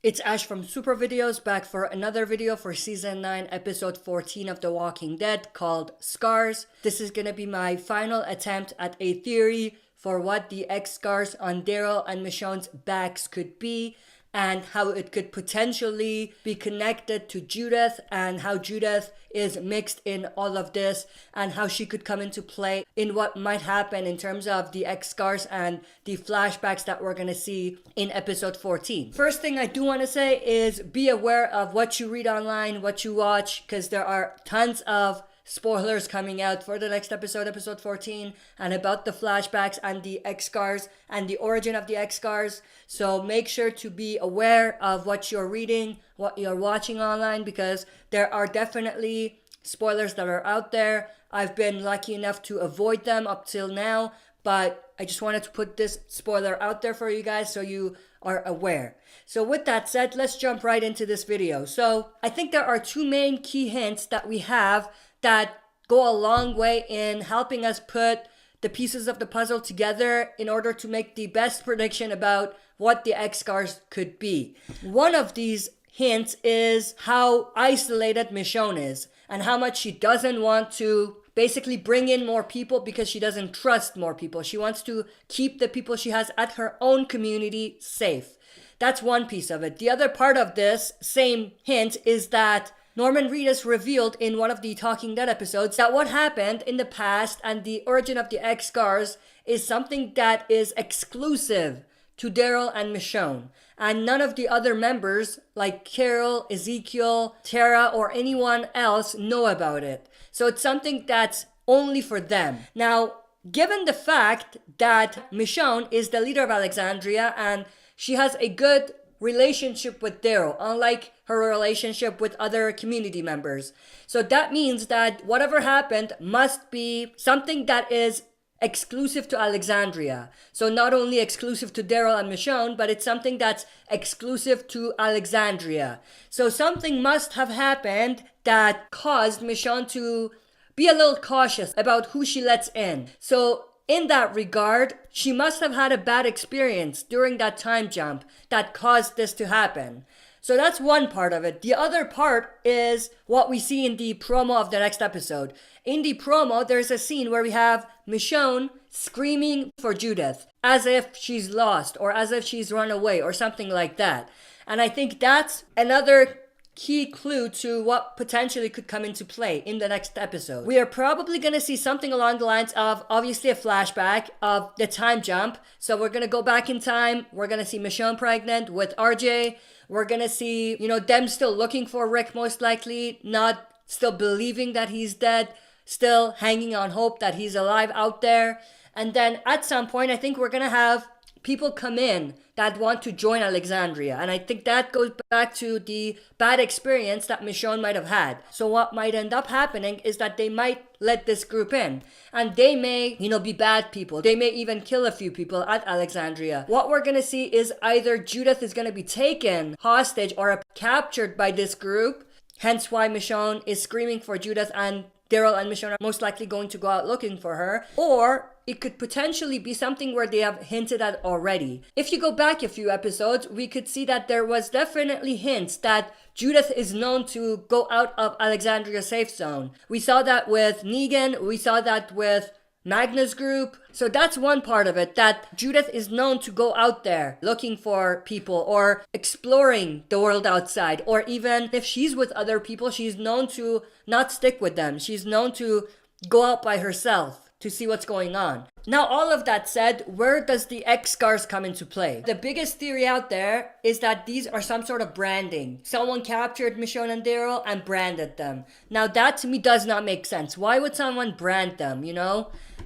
It's Ash from Super Videos, back for another video for Season 9, Episode 14 of The Walking Dead called Scars. This is gonna be my final attempt at a theory for what the X scars on Daryl and Michonne's backs could be, and how it could potentially be connected to Judith, and how Judith is mixed in all of this, and how she could come into play in what might happen in terms of the X scars and the flashbacks that we're gonna see in episode 14. First thing I do want to say is be aware of what you read online, what you watch, because there are tons of spoilers coming out for the next episode, episode 14, and about the flashbacks and the X scars and the origin of the X scars. So make sure to be aware of what you're reading, what you're watching online, because there are definitely spoilers that are out there. I've been lucky enough to avoid them up till now, but I just wanted to put this spoiler out there for you guys so you are aware. So with that said, let's jump right into this video. So I think there are two main key hints that we have that go a long way in helping us put the pieces of the puzzle together in order to make the best prediction about what the X scars could be. One of these hints is how isolated Michonne is and how much she doesn't want to basically bring in more people because she doesn't trust more people. She wants to keep the people she has at her own community safe. That's one piece of it. The other part of this same hint is that Norman Reedus revealed in one of the Talking Dead episodes that what happened in the past and the origin of the X scars is something that is exclusive to Daryl and Michonne. And none of the other members, like Carol, Ezekiel, Tara, or anyone else know about it. So it's something that's only for them. Now, given the fact that Michonne is the leader of Alexandria and she has a good relationship with Daryl, unlike her relationship with other community members. So that means that whatever happened must be something that is exclusive to Alexandria. So not only exclusive to Daryl and Michonne, but it's something that's exclusive to Alexandria. So something must have happened that caused Michonne to be a little cautious about who she lets in. So in that regard, she must have had a bad experience during that time jump that caused this to happen. So that's one part of it. The other part is what we see in the promo of the next episode. In the promo, there's a scene where we have Michonne screaming for Judith as if she's lost or as if she's run away or something like that. And I think that's another key clue to what potentially could come into play in the next episode. We are probably going to see something along the lines of obviously a flashback of the time jump. So we're going to go back in time. We're going to see Michonne pregnant with RJ. We're going to see, them still looking for Rick most likely, not still believing that he's dead, still hanging on hope that he's alive out there. And then at some point, I think we're going to have people come in that want to join Alexandria. And I think that goes back to the bad experience that Michonne might have had. So what might end up happening is that they might let this group in. And they may, be bad people. They may even kill a few people at Alexandria. What we're going to see is either Judith is going to be taken hostage or captured by this group. Hence why Michonne is screaming for Judith and Daryl and Michonne are most likely going to go out looking for her. Or it could potentially be something where they have hinted at already. If you go back a few episodes, we could see that there was definitely hints that Judith is known to go out of Alexandria's safe zone. We saw that with Negan, we saw that with Magna's group. So that's one part of it, that Judith is known to go out there looking for people or exploring the world outside. Or even if she's with other people, she's known to not stick with them. She's known to go out by herself to see what's going on. Now, all of that said, where does the X scars come into play? The biggest theory out there is that these are some sort of branding. Someone captured Michonne and Daryl and branded them. Now, that to me does not make sense. Why would someone brand them,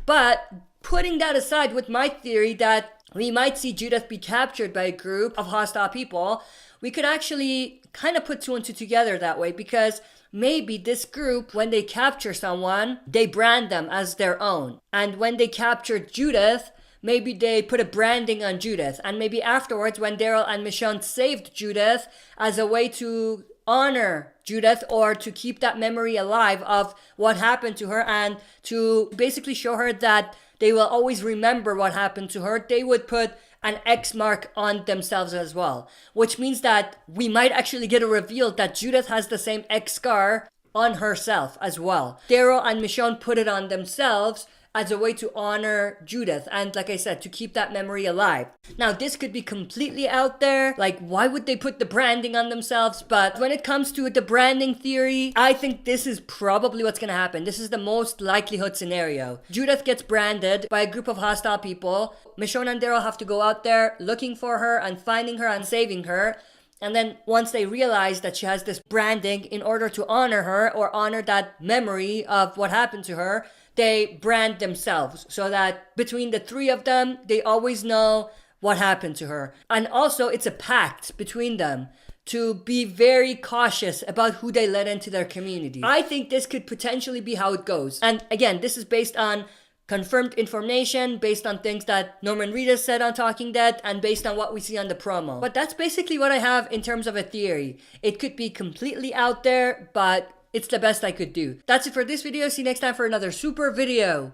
But putting that aside with my theory that we might see Judith be captured by a group of hostile people, we could actually kind of put two and two together that way, because maybe this group, when they capture someone, they brand them as their own. And when they captured Judith, maybe they put a branding on Judith. And maybe afterwards, when Daryl and Michonne saved Judith as a way to honor Judith or to keep that memory alive of what happened to her and to basically show her that they will always remember what happened to her, they would put an X mark on themselves as well. Which means that we might actually get a reveal that Judith has the same X scar on herself as well. Daryl and Michonne put it on themselves as a way to honor Judith and, like I said, to keep that memory alive. Now, this could be completely out there. Like, why would they put the branding on themselves? But when it comes to the branding theory, I think this is probably what's gonna happen. This is the most likelihood scenario. Judith gets branded by a group of hostile people. Michonne and Daryl have to go out there looking for her and finding her and saving her. And then once they realize that she has this branding, in order to honor her or honor that memory of what happened to her, they brand themselves so that between the three of them, they always know what happened to her. And also, it's a pact between them to be very cautious about who they let into their community. I think this could potentially be how it goes. And again, this is based on confirmed information, based on things that Norman Reedus said on Talking Dead, and based on what we see on the promo. But that's basically what I have in terms of a theory. It could be completely out there, but it's the best I could do. That's it for this video. See you next time for another super video.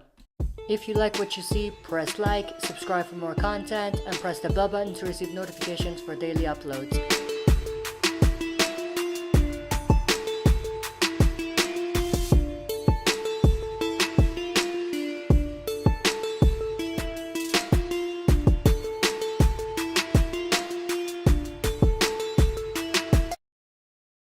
If you like what you see, press like, subscribe for more content, and press the bell button to receive notifications for daily uploads.